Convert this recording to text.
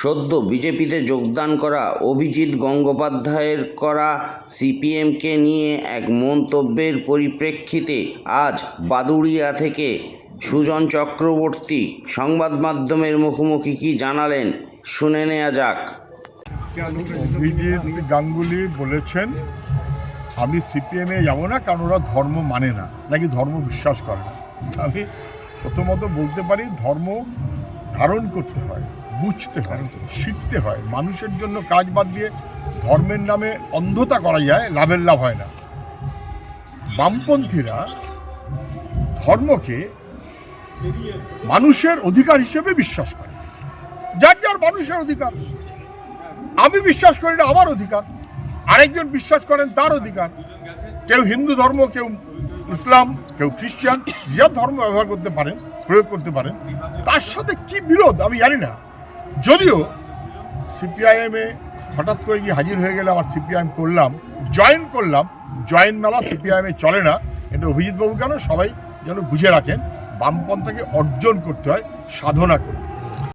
সদ্য বিজেপিতে যোগদান করা অভিজিৎ গঙ্গোপাধ্যায়ের করা সিপিএমকে নিয়ে এক মন্তব্যের পরিপ্রেক্ষিতে আজ বাদুড়িয়া থেকে সুজন চক্রবর্তী সংবাদ মাধ্যমের মুখোমুখি কি জানালেন শুনে নেওয়া যাক। অভিজিৎ গাঙ্গুলি বলেছেন, আমি সিপিএমে যাবো না কারণ ওরা ধর্ম মানে না, নাকি ধর্ম বিশ্বাস করে না। আমি প্রথমত বলতে পারি, ধর্ম ধারণ করতে হয়, বুঝতে হয়, শিখতে হয়। মানুষের জন্য কাজ বাদ দিয়ে ধর্মের নামে অন্ধতা করা যায়, লাভের লাভ হয় না। বামপন্থীরা ধর্মকে মানুষের অধিকার হিসেবে বিশ্বাস করে, যার যার মানুষের অধিকার। আমি বিশ্বাস করি না, আমার অধিকার। আরেকজন বিশ্বাস করেন, তার অধিকার। কেউ হিন্দু ধর্ম, কেউ ইসলাম, কেউ খ্রিস্টান, যে ধর্ম ব্যবহার করতে পারেন, প্রয়োগ করতে পারেন। তার সাথে কি বিরোধ আমি জানি না। যদিও সিপিআইএমে হঠাৎ করে গিয়ে হাজির হয়ে গেলে আমার সিপিআইএম করলাম, জয়েন মেলা সিপিআইএমে চলে না। এটা অভিজিৎবাবু কেন, সবাই যেন বুঝে রাখেন। বামপন্থাকে অর্জন করতে হয় সাধনা করে।